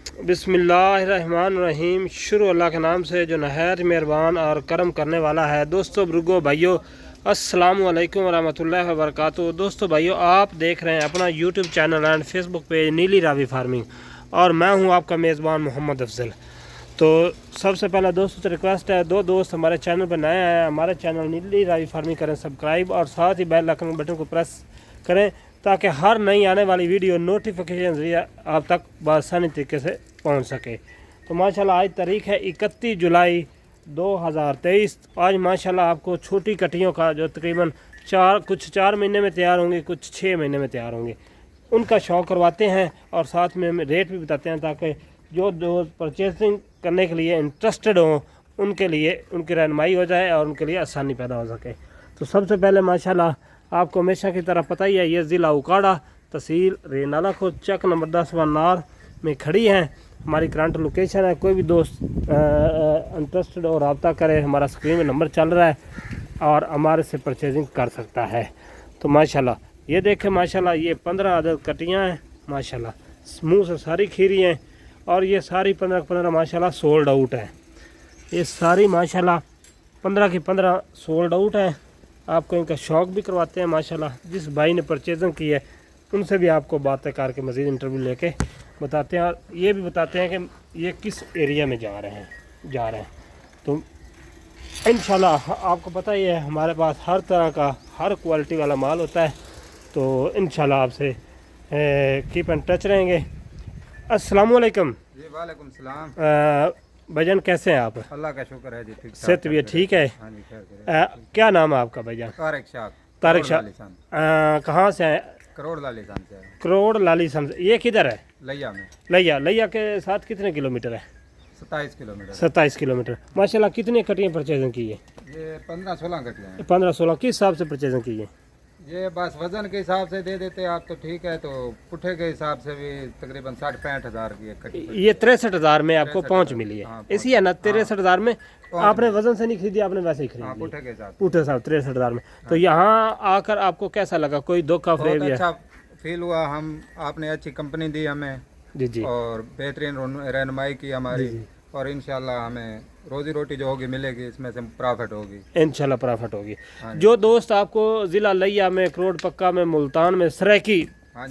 बिस्मिल्लाहिर्रहमानिर्रहीम। शुरू अल्लाह के नाम से जो नहायत मेहरबान और करम करने वाला है। दोस्तों बुजुर्गों भाइयों, अस्सलामु अलैकुम वरहमतुल्लाहि वबरकातुहू। दोस्तों भाइयों, आप देख रहे हैं अपना YouTube channel and Facebook page नीली रावी फार्मिंग, और मैं हूं आपका मेज़बान मोहम्मद अफजल। तो सबसे पहले दोस्तों से रिक्वेस्ट है, दो दोस्त हमारे चैनल पर नए आए हैं, हमारे चैनल नीली रावी फार्मिंग करें सब्सक्राइब, और साथ ही बेल आइकन बटन को प्रेस करें ताकि हर नई आने वाली वीडियो नोटिफिकेशन जरिए आप तक बआसानी तरीके से पहुंच सके। तो माशाल्लाह आज तारीख़ है 31 जुलाई 2023। आज माशाल्लाह आपको छोटी कटियों का जो तकरीबन कुछ 4 महीने में तैयार होंगे, कुछ 6 महीने में तैयार होंगे, उनका शौक़ करवाते हैं और साथ में रेट भी बताते हैं ताकि जो परचेसिंग करने के लिए इंटरेस्टेड हों उनके लिए उनकी रहनुमाई हो जाए और उनके लिए आसानी पैदा हो सके। तो सबसे पहले माशाल्लाह आपको हमेशा की तरह पता ही है, ये ज़िला उकाड़ा, तहसील रेनाला को चक नंबर 10 वनार में खड़ी हैं। हमारी करंट लोकेशन है। कोई भी दोस्त इंटरेस्टेड और रब्ता करे, हमारा स्क्रीन में नंबर चल रहा है और हमारे से परचेजिंग कर सकता है। तो माशाल्लाह ये देखें, माशाल्लाह ये 15 अदद कटियाँ हैं माशाल्लाह, मुँह से सारी खीरी हैं, और ये सारी 15 माशाल्लाह सोल्ड आउट है। ये सारी माशाल्लाह 15 की 15 सोल्ड आउट है। आपको इनका शौक़ भी करवाते हैं माशाल्लाह। जिस भाई ने परचेजिंग की है उनसे भी आपको बातें करके मज़ीद इंटरव्यू लेके बताते हैं, और ये भी बताते हैं कि ये किस एरिया में जा रहे हैं। तो इंशाल्लाह आपको पता ही है हमारे पास हर तरह का हर क्वालिटी वाला माल होता है। तो इंशाल्लाह आपसे कीप इन टच रहेंगे। अस्सलामु अलैकुम। जी वालेकुम सलाम। भाईजान कैसे हैं आप? अल्लाह का शुक्र है जी, ठीक सेहत तबीयत ठीक है? हाँ जी, खैर क्या नाम है आपका भाईजान? तारिक शाह। कहाँ से हैं? करोड़ लालीसान से है। करोड़ लालीसान से। ये किधर है? लैया में। लैया के साथ कितने किलोमीटर है? 27 किलोमीटर। 27 किलोमीटर। माशाल्लाह कितनी कटियाँ परचेजिंग की है? ये 15-16 कटियाँ हैं। 15-16 किस हिसाब से परचेजिंग की है? ये बस वजन के हिसाब से दे देते आप तो ठीक है, तो पुट्ठे के हिसाब से भी तकरीबन 60-65 हज़ार की एक कटी। ये 63,000 में आपको पहुंच मिली है। हाँ, इसी है ना 63,000 में? आपने वजन से नहीं खरीदी, आपने वैसे ही खरीदी? पुट्ठे के हिसाब, पुट्ठे साहब 63,000 में। तो यहाँ आकर आपको कैसा लगा? कोई धोखा फ्रेब? अच्छा फील हुआ। हम आपने अच्छी कंपनी दी हमें जी और बेहतरीन रहनुमाई की हमारी, और इंशाल्लाह हमें रोजी रोटी जो होगी मिलेगी, इसमें से प्रॉफिट होगी इंशाल्लाह, प्रॉफिट होगी। जो दोस्त आपको ज़िला लिया में, करोड़ पक्का में, मुल्तान में, सरायकी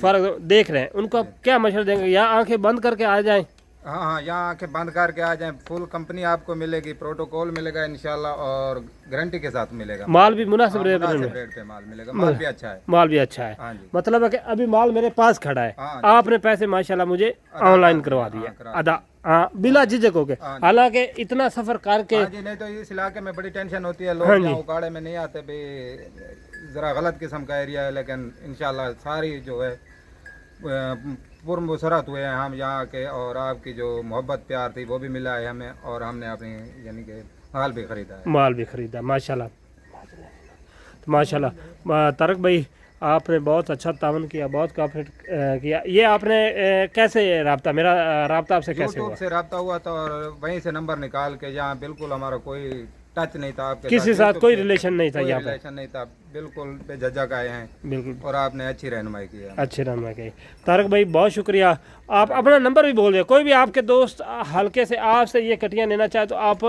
फर्क देख रहे हैं, उनको आप क्या मशवरा देंगे? या आंखें बंद करके आ जाएं? हाँ, यहाँ आंखें बंद करके आ जाएं। फुल कंपनी आपको मिलेगी, प्रोटोकॉल मिलेगा इंशाल्लाह, और गारंटी के साथ मिलेगा। माल भी मुनासिब रेट पे माल मिलेगा। माल भी अच्छा है। माल भी अच्छा है। हाँ जी। मतलब है कि अभी माल मेरे पास खड़ा है, आपने पैसे माशाल्लाह मुझे ऑनलाइन करवा दिया अदा, हाँ, बिला झिझक हो गए। हालांकि इतना सफर करके नहीं तो इस इलाके में बड़ी टेंशन होती है, लोग यहाँ उकाड़े में नहीं आते भी, जरा गलत किस्म का एरिया है, लेकिन इंशाल्लाह सारी जो है पुरमुसरत हुए हैं हम यहाँ के, और आपकी जो मोहब्बत प्यार थी वो भी मिला है हमें, और हमने अपनी यानी कि माल भी खरीदा माशाल्लाह। तो माशाल्लाह तारक भाई, आपने बहुत अच्छा तावन किया, बहुत कोऑपरेट किया। ये आपने कैसे मेरा राब्ता आपसे कैसे हुआ? से राब्ता हुआ था, और वहीं से नंबर निकाल के, यहाँ बिल्कुल हमारा कोई टच नहीं था आपके किसी साथ कोई रिलेशन नहीं था, यहाँ पे रिलेशन नहीं था, बिल्कुल बेझिझक आए हैं बिल्कुल, और आपने अच्छी रहनुमाई की है। अच्छी रहनुमाई की। तारक भाई बहुत शुक्रिया। आप अपना नंबर भी बोल दें, कोई भी आपके दोस्त हल्के से आपसे ये कटियाँ लेना चाहे तो आप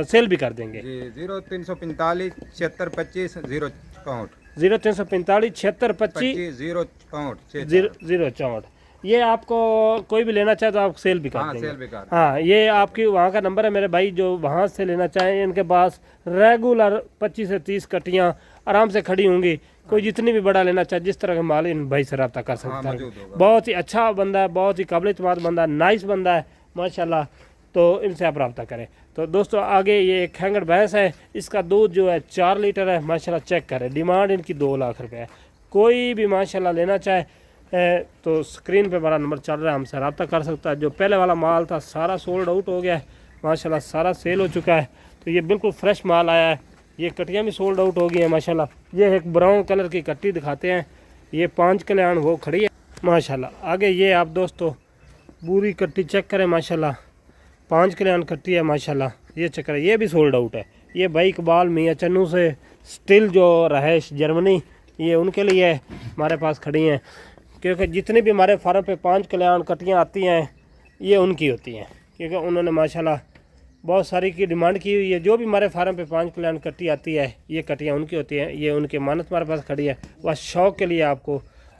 सेल भी कर देंगे। जी 0345 7625 064 0345 7625 064। ये आपको कोई भी लेना चाहे तो आप सेल भी कर देंगे। हाँ, ये आपकी वहाँ का नंबर है मेरे भाई, जो वहाँ से लेना चाहें। इनके पास रेगुलर 25 से 30 कटियाँ आराम से खड़ी होंगी। कोई जितनी भी बड़ा लेना चाहे, जिस तरह का माल, इन भाई से रब्ता कर सकता है। बहुत ही अच्छा बंदा है, बहुत ही काबिल एतमाद बंदा है, नाइस बंदा है माशाल्लाह। तो इनसे आप रब्ता करें। तो दोस्तों आगे ये एक हैंगर भैंस है, इसका दूध जो है 4 लीटर है माशाल्लाह। चेक करें, डिमांड इनकी 2 लाख रुपये है। कोई भी माशाल्लाह लेना चाहे तो स्क्रीन पे हमारा नंबर चल रहा है, हमसे रब्ता कर सकता है। जो पहले वाला माल था सारा सोल्ड आउट हो गया है माशाल्लाह, सारा सेल हो चुका है। तो ये बिल्कुल फ्रेश माल आया है। ये कटियाँ भी सोल्ड आउट हो गई हैं माशाल्लाह। ये एक ब्राउन कलर की कट्टी दिखाते हैं, ये 5 कल्याण वो खड़ी है माशाल्लाह। आगे ये आप दोस्तों पूरी कट्टी चेक करें माशाल्लाह, 5 कल्याण कट्टी है माशाल्लाह। ये चेक करें, ये भी सोल्ड आउट है। ये भाई इकबाल मियाँ चन्नू से स्टिल जो रहायश जर्मनी, ये उनके लिए हमारे पास खड़ी हैं, क्योंकि जितनी भी हमारे फार्म पे 5 कल्याण कटियाँ आती हैं ये उनकी होती हैं, क्योंकि उन्होंने माशाल्लाह बहुत सारी की डिमांड की हुई है। जो भी हमारे फार्म पे 5 कल्याण कट्टी आती है, ये कट्टियाँ उनकी होती हैं, ये उनके मानत हमारे पास खड़ी है। वह शौक़ के लिए आपको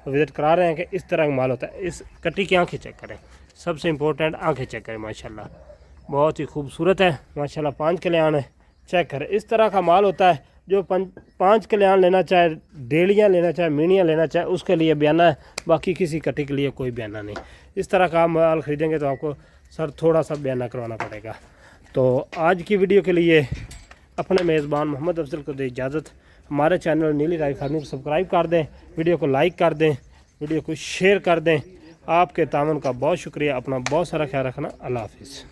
विज़िट करा रहे हैं कि इस तरह का माल होता है। इस कट्टी की आँखें चेक करें, सबसे इम्पोर्टेंट आँखें चेक करें, माशाल्लाह बहुत ही खूबसूरत है माशाल्लाह। 5 कल्याण है, चेक करें। इस तरह का माल होता है जो 5 कल्याण लेना चाहे, डेलियाँ लेना चाहे, मीनियाँ लेना चाहे, उसके लिए बयाना है। बाकी किसी कट्टी के लिए कोई बयाना नहीं। इस तरह का माल ख़रीदेंगे तो आपको सर थोड़ा सा बयाना करवाना पड़ेगा। तो आज की वीडियो के लिए अपने मेज़बान मोहम्मद अफजल को दे इजाज़त। हमारे चैनल नीली राय फार्मिंग को सब्सक्राइब कर दें, वीडियो को लाइक कर दें, वीडियो को शेयर कर दें। आपके तावन का बहुत शुक्रिया। अपना बहुत सारा ख्याल रखना। अल्लाह हाफिज़।